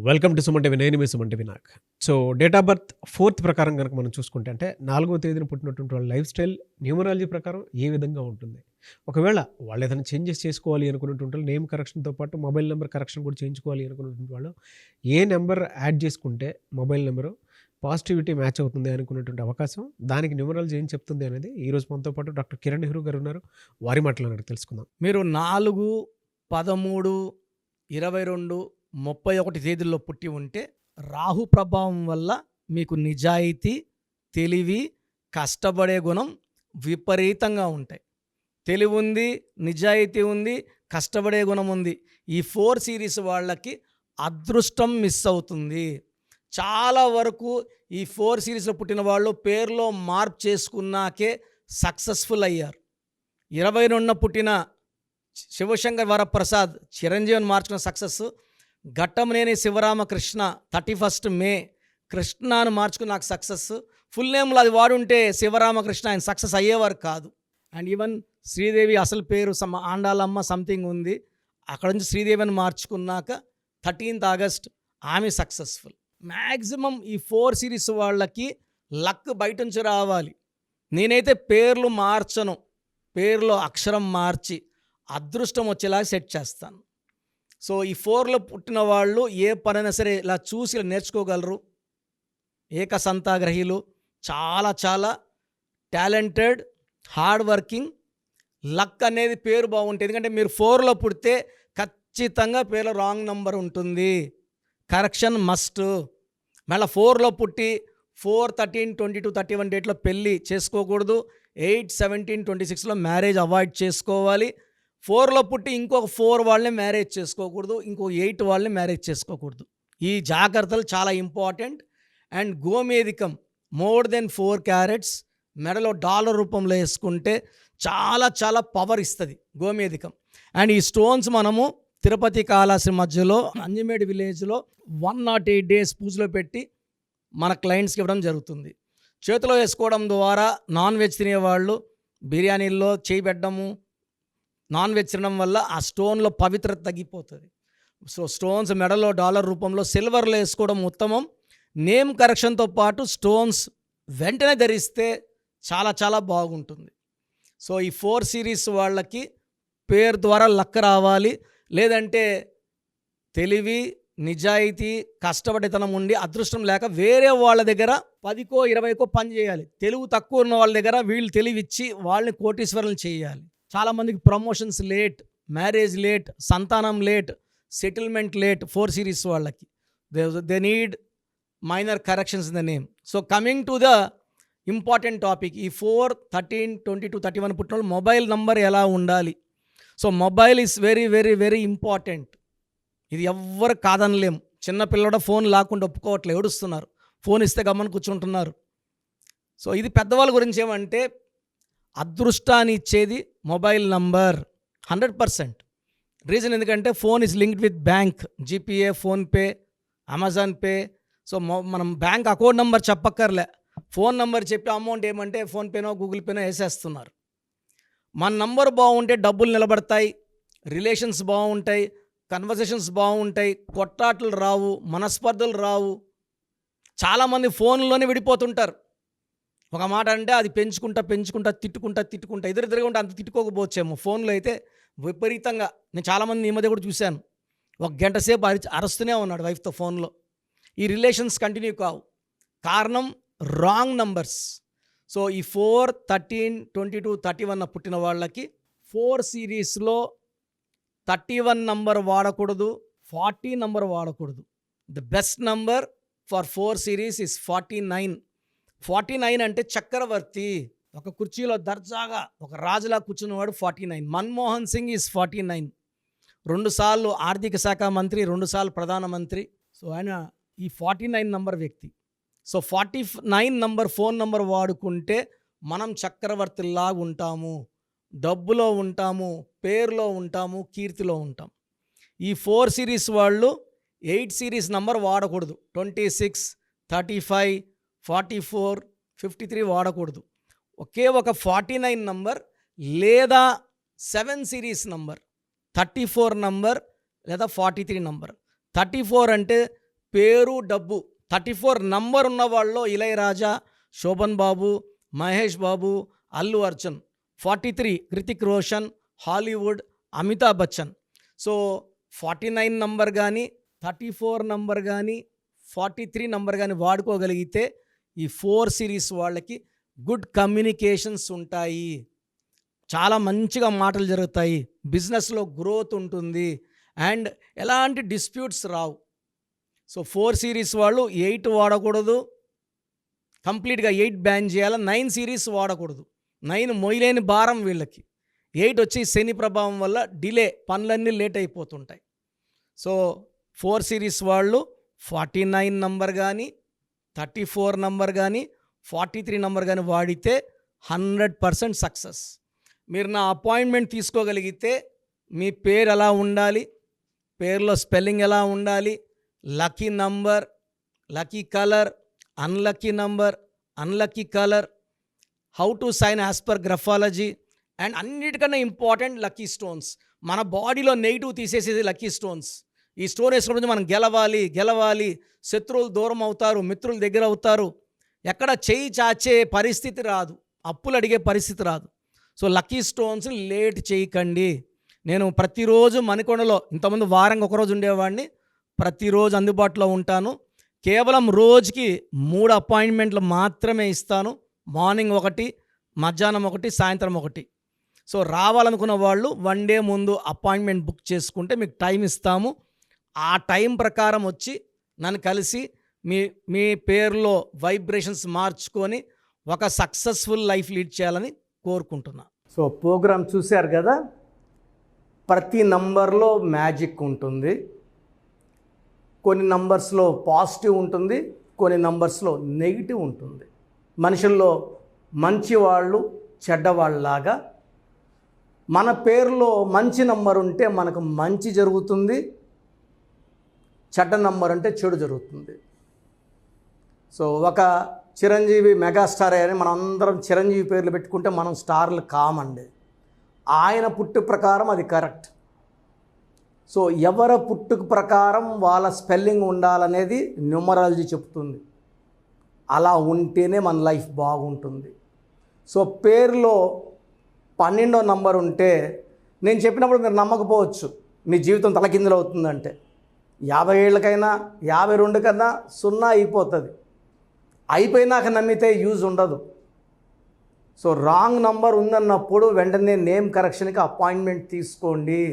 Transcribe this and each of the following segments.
Welcome to Suman TV. నేను మీ Suman TV Nag. So date of birth 4th ప్రకారం కనుక మనం చూసుకుంటే అంటే 4వ తేదీన పుట్టినటువంటి వాళ్ళ లైఫ్ స్టైల్ న్యూమరాలజీ ప్రకారం ఏ విధంగా ఉంటుంది. ఒకవేళ వాళ్ళు ఏదైనా చేంజెస్ చేసుకోవాలి అనుకున్నటువంటి వాళ్ళు నేమ్ కరెక్షన్తో పాటు మొబైల్ నెంబర్ కరెక్షన్ కూడా చేయించుకోవాలి అనుకున్నటువంటి వాళ్ళు ఏ నెంబర్ యాడ్ చేసుకుంటే మొబైల్ నెంబరు పాజిటివిటీ మ్యాచ్ అవుతుంది అనుకున్నటువంటి అవకాశం, దానికి న్యూమరాలజీ ఏం చెప్తుంది అనేది ఈరోజు మనతో పాటు డాక్టర్ కిరణ్ నెహ్రూ గారు ఉన్నారు. వారి మాటలు తెలుసుకుందాం. మీరు 4, 13, 22, 31 తేదీల్లో పుట్టి ఉంటే రాహు ప్రభావం వల్ల మీకు నిజాయితీ, తెలివి, కష్టపడే గుణం విపరీతంగా ఉంటాయి. తెలివి ఉంది, నిజాయితీ ఉంది, కష్టపడే గుణం ఉంది. ఈ 4 సిరీస్ వాళ్ళకి అదృష్టం మిస్ అవుతుంది. చాలా వరకు ఈ 4 సిరీస్లో పుట్టిన వాళ్ళు పేరులో మార్పు చేసుకున్నాకే సక్సెస్ఫుల్ అయ్యారు. 22న పుట్టిన శివశంకర్ వరప్రసాద్ చిరంజీవిని మార్చుకున్న సక్సెస్, ఘట్టంనేని శివరామకృష్ణ 31st మే కృష్ణను మార్చుకుని నాకు సక్సెస్. ఫుల్ నేమ్లో అది వాడుంటే శివరామకృష్ణ ఆయన సక్సెస్ అయ్యేవారు కాదు. అండ్ ఈవెన్ శ్రీదేవి అసలు పేరు ఆండాలమ్మ సంథింగ్ ఉంది, అక్కడ నుంచి శ్రీదేవిని మార్చుకున్నాక 13th ఆగస్ట్ ఆమె సక్సెస్ఫుల్. మ్యాక్సిమం ఈ 4 సిరీస్ వాళ్ళకి లక్ బయట నుంచి రావాలి. నేనైతే పేర్లు మార్చను, పేర్లో అక్షరం మార్చి అదృష్టం వచ్చేలా సెట్ చేస్తాను. సో ఈ 4లో పుట్టిన వాళ్ళు ఏ పనైనా సరే ఇలా చూసి ఇలా నేర్చుకోగలరు. ఏకసంతాగ్రహీలు, చాలా చాలా టాలెంటెడ్, హార్డ్ వర్కింగ్. లక్ అనేది పేరు బాగుంటుంది. ఎందుకంటే మీరు 4లో పుడితే ఖచ్చితంగా పేరులో రాంగ్ నెంబర్ ఉంటుంది, కరెక్షన్ మస్ట్. మళ్ళీ 4లో పుట్టి 4, 13, 22, 31 డేట్లో పెళ్ళి చేసుకోకూడదు. 8, 17, 26లో మ్యారేజ్ అవాయిడ్ చేసుకోవాలి. 4లో పుట్టి ఇంకొక 4 వాళ్ళని మ్యారేజ్ చేసుకోకూడదు, ఇంకో 8 వాళ్ళని మ్యారేజ్ చేసుకోకూడదు. ఈ జాగ్రత్తలు చాలా ఇంపార్టెంట్. అండ్ గోమేధికం మోర్ దెన్ 4 క్యారెట్స్ మెడలో డాలర్ రూపంలో వేసుకుంటే చాలా చాలా పవర్ ఇస్తుంది గోమేధికం. అండ్ ఈ స్టోన్స్ మనము తిరుపతి కాళహస్తి మధ్యలో అంజమేడ్ విలేజ్లో 108 days పూజలో పెట్టి మన క్లయింట్స్కి ఇవ్వడం జరుగుతుంది. చేతిలో వేసుకోవడం ద్వారా నాన్ వెజ్ తినేవాళ్ళు బిర్యానీల్లో చేయి పెట్టడము, నాన్ వెజ్ తినడం వల్ల ఆ స్టోన్లో పవిత్రత తగ్గిపోతుంది. సో స్టోన్స్ మెడలో డాలర్ రూపంలో సిల్వర్లో వేసుకోవడం ఉత్తమం. నేమ్ కరెక్షన్తో పాటు స్టోన్స్ వెంటనే ధరిస్తే చాలా చాలా బాగుంటుంది. సో ఈ 4 సిరీస్ వాళ్ళకి పేరు ద్వారా లక్ రావాలి, లేదంటే తెలివి, నిజాయితీ, కష్టపడితనం ఉండి అదృష్టం లేక వేరే వాళ్ళ దగ్గర 10కో 20కో పని చేయాలి. తెలుగు తక్కువ ఉన్న వాళ్ళ దగ్గర వీళ్ళు తెలివిచ్చి వాళ్ళని కోటీశ్వరులను చేయాలి. చాలామందికి ప్రమోషన్స్ లేట్, మ్యారేజ్ లేట్, సంతానం లేట్, సెటిల్మెంట్ లేట్ 4 సిరీస్ వాళ్ళకి. They need minor corrections in the name. So coming to the important topic, ఈ 4, 13, 22, 31 పుట్టిన వాళ్ళు మొబైల్ నంబర్ ఎలా ఉండాలి. So mobile is very very very important. ఇది ఎవ్వరు కాదనలేము. చిన్నపిల్లడ ఫోన్ లాక్కుండా ఒప్పుకోవట్లే, ఏడుస్తున్నారు. ఫోన్ ఇస్తే గమ్మని కూర్చుంటున్నారు. సో ఇది పెద్దవాళ్ళ గురించి ఏమంటే అదృష్టాన్ని ఇచ్చేది మొబైల్ నంబర్ 100%. రీజన్ ఎందుకంటే phone is linked with bank, GPay, PhonePe, Amazon Pay. So మనం బ్యాంక్ అకౌంట్ నెంబర్ చెప్పక్కర్లే, ఫోన్ నెంబర్ చెప్పి అమౌంట్ ఏమంటే ఫోన్పేనో గూగుల్ పేనో వేసేస్తున్నారు. మన నంబర్ బాగుంటే డబ్బులు నిలబడతాయి, రిలేషన్స్ బాగుంటాయి, కన్వర్సేషన్స్ బాగుంటాయి, కొట్టాట్లు రావు, మనస్పర్ధలు రావు. చాలామంది ఫోన్లోనే విడిపోతుంటారు. ఒక మాట అంటే అది పెంచుకుంటా తిట్టుకుంటా ఎదురుగా ఉంటే అంత తిట్టుకోకపోవచ్చేమో. ఫోన్లో అయితే విపరీతంగా, నేను చాలామంది ఈ మధ్య కూడా చూశాను, 1 గంట సేపు అరుస్తూనే ఉన్నాడు వైఫ్తో ఫోన్లో. ఈ రిలేషన్స్ కంటిన్యూ కావు. కారణం రాంగ్ నంబర్స్. సో ఈ 4, 13, 22, 31 పుట్టిన వాళ్ళకి 4 సిరీస్లో 31 నంబర్ వాడకూడదు, 40 నంబర్ వాడకూడదు. The best number for 4 series is 49. 49 అంటే చక్రవర్తి, ఒక కుర్చీలో దర్జాగా ఒక రాజులా కూర్చున్నవాడు 49. మన్మోహన్ సింగ్ ఈజ్ 49. 2 సార్లు ఆర్థిక శాఖ మంత్రి, 2 సార్లు ప్రధానమంత్రి. సో ఆయన ఈ 49 నంబర్ వ్యక్తి. సో 49 నంబర్ ఫోన్ నంబర్ వాడుకుంటే మనం చక్రవర్తిలాగా ఉంటాము, డబ్బులో ఉంటాము, పేరులో ఉంటాము, కీర్తిలో ఉంటాం. ఈ 4 సిరీస్ వాళ్ళు 8 సిరీస్ నంబర్ వాడకూడదు. 26, 35, 44, 53 వాడకూడదు. ఒకే ఒక 49 నంబర్ లేదా 7 సిరీస్ నంబర్, 34 నంబర్ లేదా 43 నంబర్. 34 అంటే పేరు డబ్బు 34 నంబర్ ఉన్న వాళ్ళలో Ilaiyaraaja, Sobhan Babu, Mahesh Babu, Allu Arjun. 43 Hrithik Roshan, Hollywood, Amitabh Bachchan. So 49 number కానీ, 34 నంబర్ కానీ, 43 నంబర్ కానీ వాడుకోగలిగితే ఈ 4 సిరీస్ వాళ్ళకి గుడ్ కమ్యూనికేషన్స్ ఉంటాయి, చాలా మంచిగా మాటలు జరుగుతాయి, బిజినెస్లో గ్రోత్ ఉంటుంది అండ్ ఎలాంటి డిస్ప్యూట్స్ రావు. సో 4 సిరీస్ వాళ్ళు 8 వాడకూడదు, కంప్లీట్గా 8 బ్యాన్ చేయాలి. 9 సిరీస్ వాడకూడదు, 9 మొయ్యలేని భారం వీళ్ళకి. 8 వచ్చి శని ప్రభావం వల్ల డిలే, పనులన్నీ లేట్ అయిపోతుంటాయి. సో 4 సిరీస్ వాళ్ళు 49 నంబర్ కానీ, 34 నంబర్ కానీ, 43 నంబర్ కానీ వాడితే 100% సక్సెస్. మీరు నా అపాయింట్మెంట్ తీసుకోగలిగితే మీ పేరు ఎలా ఉండాలి, పేరులో స్పెల్లింగ్ ఎలా ఉండాలి, lucky number, lucky colour, unlucky number, unlucky colour, how to sign as per graphology and అన్నిటికన్నా ఇంపార్టెంట్ లక్కీ స్టోన్స్. మన బాడీలో నెగిటివ్ తీసేసేది లక్కీ స్టోన్స్. ఈ స్టోన్ వేసుకుంటే మనం గెలవాలి, శత్రువులు దూరం అవుతారు, మిత్రులు దగ్గర అవుతారు, ఎక్కడ చేయి చాచే పరిస్థితి రాదు, అప్పులు అడిగే పరిస్థితి రాదు. సో లక్కీ స్టోన్స్ లేట్ చేయకండి. నేను ప్రతిరోజు మణికొండలో, ఇంతకుముందు వారంగా ఒకరోజు ఉండేవాడిని, ప్రతిరోజు అందుబాటులో ఉంటాను. కేవలం రోజుకి 3 అపాయింట్మెంట్లు మాత్రమే ఇస్తాను. మార్నింగ్ 1, మధ్యాహ్నం 1, సాయంత్రం 1. సో రావాలనుకున్న వాళ్ళు 1 డే ముందు అపాయింట్మెంట్ బుక్ చేసుకుంటే మీకు టైం ఇస్తాము. ఆ టైం ప్రకారం వచ్చి నన్ను కలిసి మీ పేరులో వైబ్రేషన్స్ మార్చుకొని ఒక సక్సెస్ఫుల్ లైఫ్ లీడ్ చేయాలని కోరుకుంటున్నా. సో ప్రోగ్రామ్ చూశారు కదా, ప్రతి నంబర్లో మ్యాజిక్ ఉంటుంది. కొన్ని నంబర్స్లో పాజిటివ్ ఉంటుంది, కొన్ని నంబర్స్లో నెగిటివ్ ఉంటుంది. మనుషుల్లో మంచివాళ్ళు చెడ్డవాళ్ళలాగా మన పేరులో మంచి నంబర్ ఉంటే మనకు మంచి జరుగుతుంది, చెడ్డ నంబర్ అంటే చెడు జరుగుతుంది. సో ఒక చిరంజీవి మెగాస్టార్ అని మనం అందరం చిరంజీవి పేర్లు పెట్టుకుంటే మనం స్టార్లు కామండి. ఆయన పుట్టు ప్రకారం అది కరెక్ట్. సో ఎవరి పుట్టుక ప్రకారం వాళ్ళ స్పెల్లింగ్ ఉండాలనేది న్యూమరాలజీ చెప్తుంది. అలా ఉంటేనే మన లైఫ్ బాగుంటుంది. సో పేరులో 12వ నంబర్ ఉంటే నేను చెప్పినప్పుడు మీరు నమ్మకపోవచ్చు, మీ జీవితం తలకిందులు అవుతుందంటే. 50 ఏళ్ళకైనా 52 కన్నా 0 అయిపోతుంది. అయిపోయినాక నమ్మితే యూజ్ ఉండదు. సో రాంగ్ నంబర్ ఉందన్నప్పుడు వెంటనే నేమ్ కరెక్షన్కి అపాయింట్మెంట్ తీసుకోండి.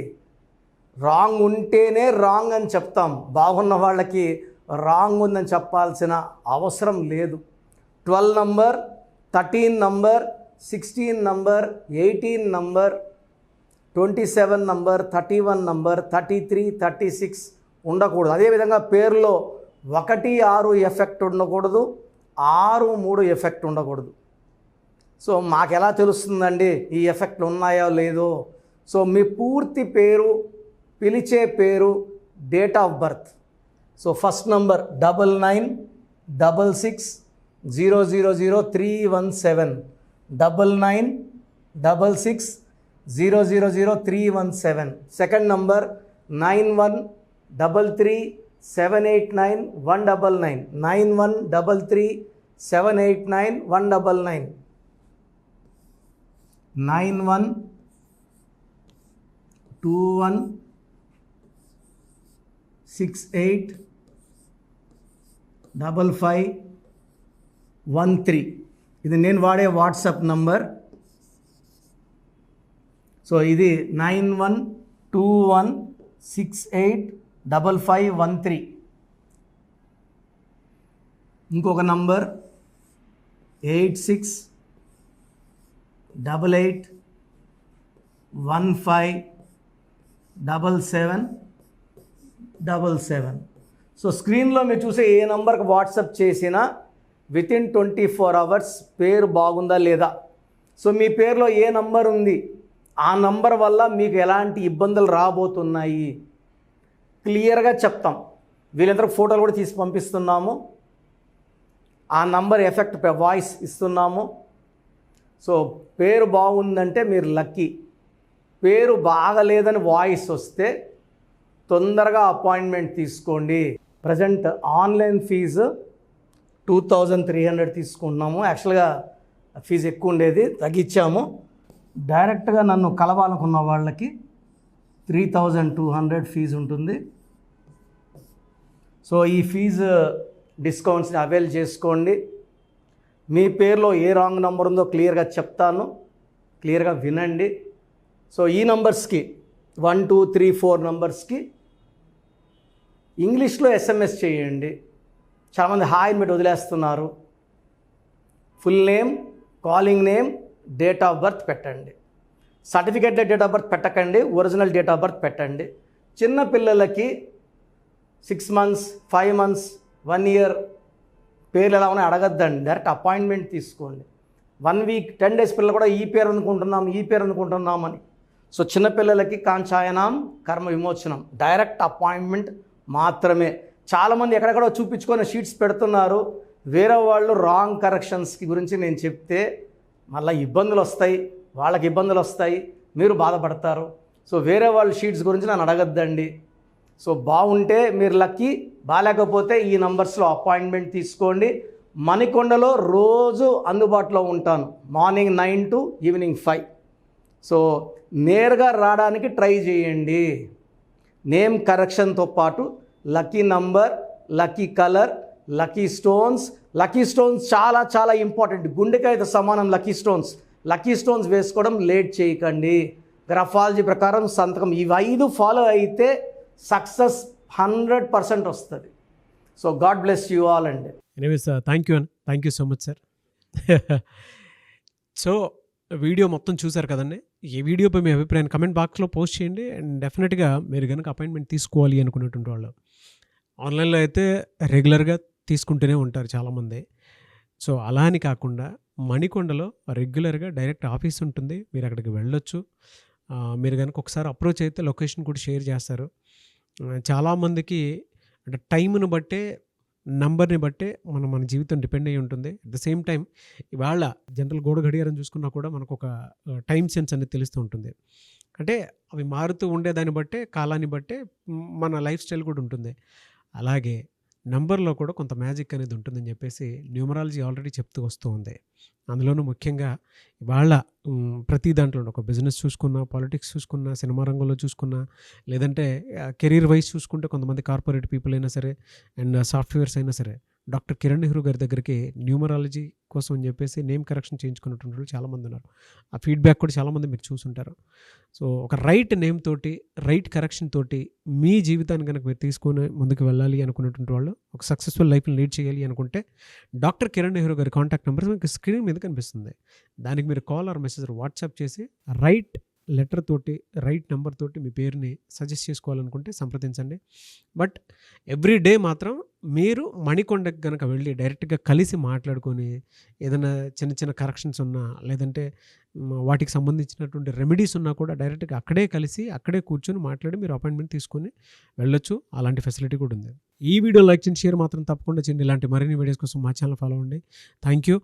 రాంగ్ ఉంటేనే రాంగ్ అని చెప్తాం, బాగున్న వాళ్ళకి రాంగ్ ఉందని చెప్పాల్సిన అవసరం లేదు. 12 number, 13 number, 16 number, 18 number, 27 number, 31 number, 33, 36 ఉండకూడదు. అదేవిధంగా పేరులో 1, 6 ఎఫెక్ట్ ఉండకూడదు, 6, 3 ఎఫెక్ట్ ఉండకూడదు. సో మాకు ఎలా తెలుస్తుందండి ఈ ఎఫెక్ట్లు ఉన్నాయో లేదో? సో మీ పూర్తి పేరు, పిలిచే పేరు, date of birth. So first number 9966000317, 9966000317. Second number 9133789199, 9133789199, 9121685513. ఇది నేను వాడే వాట్సాప్ నంబర్. సో ఇది 9121685513. ఇంకొక నంబర్ 8688157777. సో స్క్రీన్లో మీరు చూసే ఏ నంబర్కి వాట్సాప్ చేసినా వితిన్ 24 అవర్స్ పేరు బాగుందా లేదా, సో మీ పేరులో ఏ నంబర్ ఉంది, ఆ నంబర్ వల్ల మీకు ఎలాంటి ఇబ్బందులు రాబోతున్నాయి క్లియర్గా చెప్తాం. వీళ్ళందరూ ఫోటోలు కూడా తీసి పంపిస్తున్నాము. ఆ నంబర్ ఎఫెక్ట్ వాయిస్ ఇస్తున్నాము. సో పేరు బాగుందంటే మీరు లక్కీ. పేరు బాగలేదని వాయిస్ వస్తే తొందరగా అపాయింట్మెంట్ తీసుకోండి. ప్రజెంట్ ఆన్లైన్ ఫీజు 2300 తీసుకుంటున్నాము. యాక్చువల్గా ఫీజు ఎక్కువ ఉండేది, తగ్గించాము. డైరెక్ట్గా నన్ను కలవాలనుకున్న వాళ్ళకి 3200 ఫీజు ఉంటుంది. సో ఈ ఫీజు డిస్కౌంట్స్ని అవైల్ చేసుకోండి. మీ పేరులో ఏ రాంగ్ నెంబర్ ఉందో క్లియర్గా చెప్తాను, క్లియర్గా వినండి. సో ఈ నంబర్స్కి 1 2 3 4 నంబర్స్కి ఇంగ్లీష్లో ఎస్ఎంఎస్ చేయండి. చాలామంది హాయ్ పెట్టి వదిలేస్తున్నారు. Full name, calling name, date of birth పెట్టండి. సర్టిఫికేట్ డేట్ ఆఫ్ బర్త్ పెట్టకండి, ఒరిజినల్ డేట్ ఆఫ్ బర్త్ పెట్టండి. చిన్న పిల్లలకి 6 months 5 months 1 year పేర్లు ఎలా ఉన్నాయి అడగద్దండి, డైరెక్ట్ అపాయింట్మెంట్ తీసుకోండి. 1 week 10 days పిల్లలు కూడా ఈ పేరు అనుకుంటున్నామని. సో చిన్నపిల్లలకి కాంచాయనం కర్మ విమోచనం, డైరెక్ట్ అపాయింట్మెంట్ మాత్రమే. చాలామంది ఎక్కడెక్కడో చూపించుకొని షీట్స్ పెడుతున్నారు. వేరే వాళ్ళు రాంగ్ కరెక్షన్స్కి గురించి నేను చెప్తే మళ్ళీ ఇబ్బందులు వస్తాయి, వాళ్ళకి ఇబ్బందులు వస్తాయి, మీరు బాధపడతారు. సో వేరే వాళ్ళ షీట్స్ గురించి నన్ను అడగద్దండి. సో బాగుంటే మీరు లక్కీ, బాగాలేకపోతే ఈ నంబర్స్లో అపాయింట్మెంట్ తీసుకోండి. మణికొండలో రోజు అందుబాటులో ఉంటాను, మార్నింగ్ 9 to ఈవినింగ్ 5. సో నేరుగా రావడానికి ట్రై చేయండి. నేమ్ కరెక్షన్తో పాటు lucky number, lucky colour, lucky stones చాలా చాలా ఇంపార్టెంట్. గుండెకాయతో సమానం లక్కీ స్టోన్స్ వేసుకోవడం లేట్ చేయకండి. గ్రఫాలజీ ప్రకారం సంతకం, ఇవి 5 ఫాలో అయితే సక్సెస్ 100% వస్తుంది. So God bless you all అండి. Anyways thank you so much sir. So video మొత్తం చూసారు కదండి. ఈ వీడియోపై మీ అభిప్రాయాన్ని కమెంట్ బాక్స్లో పోస్ట్ చేయండి. అండ్ డెఫినెట్గా మీరు కనుక అపాయింట్మెంట్ తీసుకోవాలి అనుకునేటువంటి వాళ్ళు ఆన్లైన్లో అయితే రెగ్యులర్గా తీసుకుంటూనే ఉంటారు చాలామంది. సో అలా అని కాకుండా మణికొండలో రెగ్యులర్గా డైరెక్ట్ ఆఫీస్ ఉంటుంది, మీరు అక్కడికి వెళ్ళొచ్చు. మీరు కనుక ఒకసారి అప్రోచ్ అయితే లొకేషన్ కూడా షేర్ చేస్తారు. చాలామందికి అంటే టైంను బట్టే, నంబర్ని బట్టే మన జీవితం డిపెండ్ అయ్యి ఉంటుంది. అట్ ద సేమ్ టైం ఇవాళ జనరల్ గోడ గడియారం చూసుకున్నా కూడా మనకు ఒక టైం సెన్స్ అనేది తెలుస్తూ ఉంటుంది. అంటే అవి మారుతూ ఉండేదాన్ని బట్టే, కాలాన్ని బట్టే మన లైఫ్ స్టైల్ కూడా ఉంటుంది. అలాగే నంబర్లో కూడా కొంత మ్యాజిక్ అనేది ఉంటుందని చెప్పేసి న్యూమరాలజీ ఆల్రెడీ చెప్తూ వస్తూ ఉంది. అందులోనూ ముఖ్యంగా ఇవాళ ప్రతి దాంట్లో ఒక బిజినెస్ చూసుకున్నా, పాలిటిక్స్ చూసుకున్నా, సినిమా రంగంలో చూసుకున్నా, లేదంటే కెరీర్ వైజ్ చూసుకుంటే కొంతమంది కార్పొరేట్ పీపుల్ అయినా సరే అండ్ సాఫ్ట్వేర్స్ అయినా సరే డాక్టర్ కిరణ్ నెహ్రూ గారి దగ్గరికి న్యూమరాలజీ కోసం అని చెప్పేసి నేమ్ కరెక్షన్ చేయించుకున్నటువంటి వాళ్ళు చాలామంది ఉన్నారు. ఆ ఫీడ్బ్యాక్ కూడా చాలామంది మీరు చూసుంటారు. సో ఒక రైట్ నేమ్ తోటి, రైట్ కరెక్షన్ తోటి మీ జీవితాన్ని కనుక మీరు తీసుకొని ముందుకు వెళ్ళాలి అనుకున్నటువంటి వాళ్ళు, ఒక సక్సెస్ఫుల్ లైఫ్ని లీడ్ చేయాలి అనుకుంటే డాక్టర్ కిరణ్ నెహ్రూ గారి కాంటాక్ట్ నెంబర్ మీకు స్క్రీన్ మీద కనిపిస్తుంది. దానికి మీరు కాల్ ఆర్ మెసేజ్ వాట్సాప్ చేసి రైట్ లెటర్ తోటి, రైట్ నెంబర్ తోటి మీ పేరుని సజెస్ట్ చేసుకోవాలనుకుంటే సంప్రదించండి. బట్ ఎవ్రీ డే మాత్రం మీరు మణికొండకి కనుక వెళ్ళి డైరెక్ట్గా కలిసి మాట్లాడుకొని ఏదైనా చిన్న చిన్న కరెక్షన్స్ ఉన్నా, లేదంటే వాటికి సంబంధించినటువంటి రెమెడీస్ ఉన్నా కూడా డైరెక్ట్గా అక్కడే కలిసి, అక్కడే కూర్చొని మాట్లాడి మీరు అపాయింట్మెంట్ తీసుకొని వెళ్ళొచ్చు. అలాంటి ఫెసిలిటీ కూడా ఉంది. ఈ వీడియో లైక్ చేయండి, షేర్ మాత్రం తప్పకుండా చేయండి. ఇలాంటి మరిన్ని వీడియోస్ కోసం మా ఛానల్ ఫాలో అవ్వండి. Thank you.